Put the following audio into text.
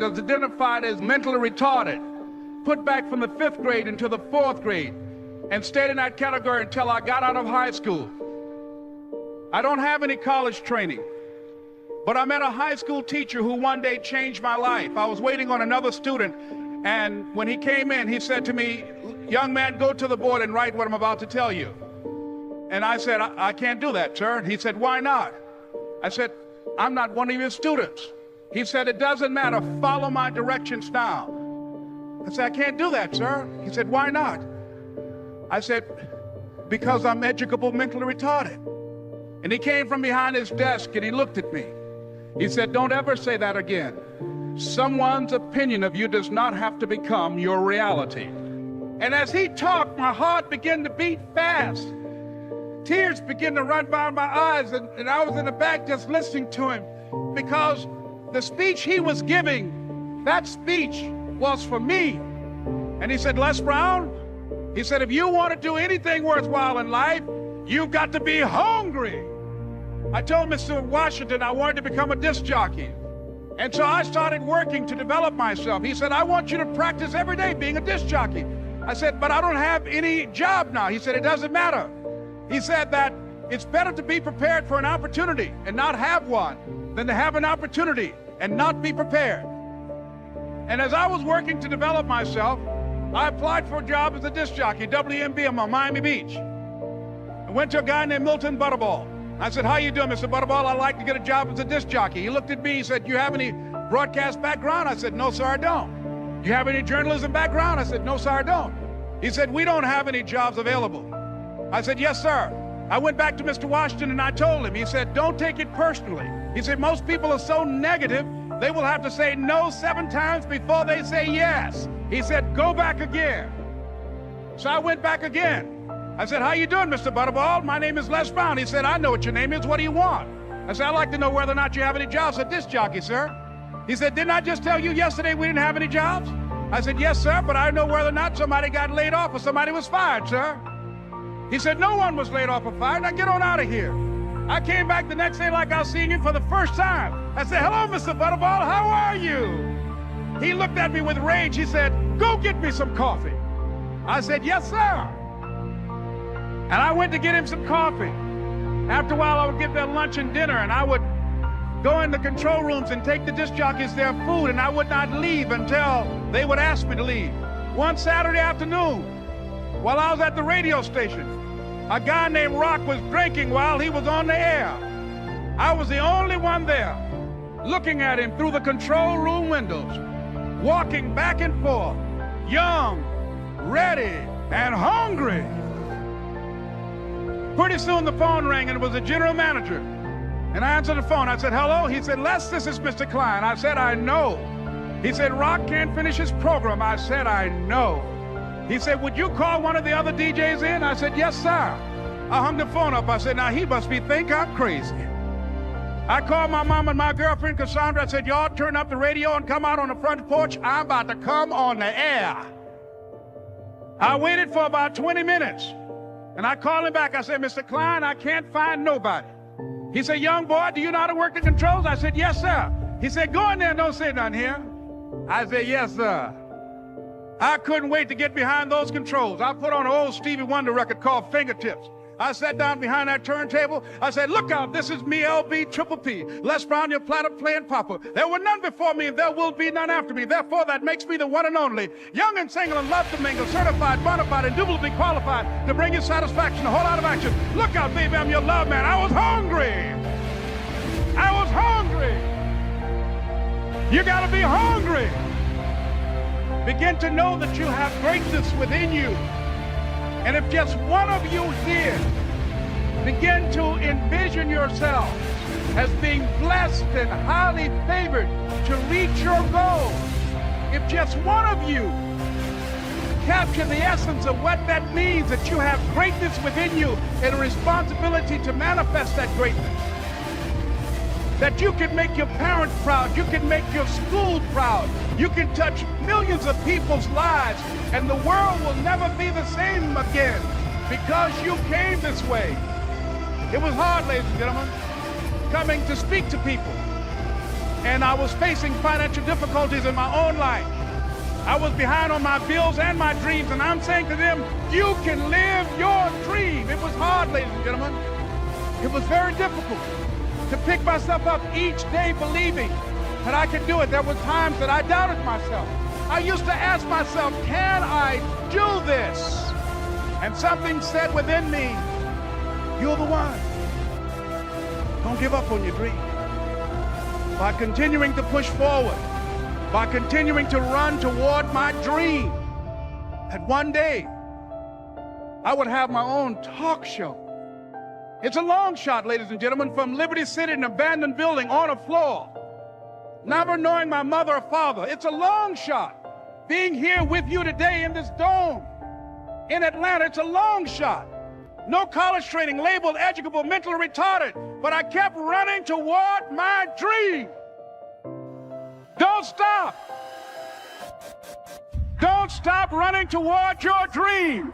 was identified as mentally retarded, put back from the 5th grade into the 4th grade, and stayed in that category until I got out of high school. I don't have any college training, but I met a high school teacher who one day changed my life. I was waiting on another student, and when he came in, he said to me, "Young man, go to the board and write what I'm about to tell you." And I said, I can't do that, sir. He said, "Why not?" I said, "I'm not one of your students." He said, "It doesn't matter, follow my directions now." I said, "I can't do that, sir." He said, "Why not?" I said, "Because I'm educable, mentally retarded." And he came from behind his desk and he looked at me. He said, "Don't ever say that again. Someone's opinion of you does not have to become your reality." And as he talked, my heart began to beat fast. Tears began to run by my eyes, and I was in the back just listening to him, because the speech he was giving, that speech was for me. And he said, "Les Brown," he said, "if you want to do anything worthwhile in life, you've got to be hungry." I told Mr. Washington I wanted to become a disc jockey. And so I started working to develop myself. He said, "I want you to practice every day being a disc jockey." I said, "But I don't have any job now." He said, "It doesn't matter." He said that it's better to be prepared for an opportunity and not have one than to have an opportunity and not be prepared. And as I was working to develop myself, I applied for a job as a disc jockey, WMBM on Miami Beach. I went to a guy named Milton Butterball. I said, "How you doing, Mr. Butterball? I'd like to get a job as a disc jockey." He looked at me, he said, "You have any broadcast background?" I said, "No, sir, I don't." "You have any journalism background?" I said, "No, sir, I don't." He said, "We don't have any jobs available." I said, "Yes, sir." I went back to Mr. Washington and I told him. He said, "Don't take it personally." He said, "Most people are so negative, they will have to say no 7 times before they say yes." He said, "Go back again." So I went back again. I said, "How you doing, Mr. Butterball? My name is Les Brown." He said, "I know what your name is. What do you want?" I said, "I'd like to know whether or not you have any jobs as a disc jockey, sir." He said, "Didn't I just tell you yesterday we didn't have any jobs?" I said, "Yes, sir, but I know whether or not somebody got laid off or somebody was fired, sir." He said, "No one was laid off or fired. Now get on out of here." I came back the next day like I was seeing him for the first time. I said, "Hello, Mr. Butterball, how are you?" He looked at me with rage. He said, "Go get me some coffee." I said, "Yes, sir." And I went to get him some coffee. After a while, I would get their lunch and dinner, and I would go in the control rooms and take the disc jockeys their food, and I would not leave until they would ask me to leave. One Saturday afternoon, while I was at the radio station, a guy named Rock was drinking while he was on the air. I was the only one there, looking at him through the control room windows, walking back and forth, young, ready, and hungry. Pretty soon the phone rang, and it was the general manager. And I answered the phone. I said, "Hello?" He said, "Les, this is Mr. Klein." I said, "I know." He said, "Rock can't finish his program." I said, "I know." He said, "Would you call one of the other DJs in?" I said, "Yes, sir." I hung the phone up. I said, "Now he must think I'm crazy." I called my mom and my girlfriend, Cassandra. I said, "Y'all turn up the radio and come out on the front porch. I'm about to come on the air." I waited for about 20 minutes, and I called him back. I said, "Mr. Klein, I can't find nobody." He said, "Young boy, do you know how to work the controls?" I said, "Yes, sir." He said, "Go in there and don't say nothing here." I said, "Yes, sir." I couldn't wait to get behind those controls. I put on an old Stevie Wonder record called Fingertips. I sat down behind that turntable. I said, "Look out, this is me, LB Triple P, Les Brown, your platter playing papa. There were none before me, and there will be none after me. Therefore, that makes me the one and only. Young and single and love to mingle, certified, bona fide, indubitably qualified to bring you satisfaction, a whole lot of action. Look out, baby, I'm your love man." I was hungry. I was hungry. You got to be hungry. Begin to know that you have greatness within you. And if just one of you here begin to envision yourself as being blessed and highly favored to reach your goals, if just one of you capture the essence of what that means, that you have greatness within you and a responsibility to manifest that greatness, that you can make your parents proud, you can make your school proud, you can touch millions of people's lives, and the world will never be the same again because you came this way. It was hard, ladies and gentlemen, coming to speak to people. and I was facing financial difficulties in my own life. I was behind on my bills and my dreams, and I'm saying to them, you can live your dream. It was hard, ladies and gentlemen. It was very difficult to pick myself up each day believing that I could do it. There were times that I doubted myself. I used to ask myself, can I do this? And something said within me, you're the one. Don't give up on your dream. By continuing to push forward, by continuing to run toward my dream, that one day I would have my own talk show. It's a long shot, ladies and gentlemen, from Liberty City, an abandoned building on a floor, never knowing my mother or father. It's a long shot. Being here with you today in this dome in Atlanta, it's a long shot. No college training, labeled educable, mentally retarded, but I kept running toward my dream. Don't stop. Don't stop running toward your dream.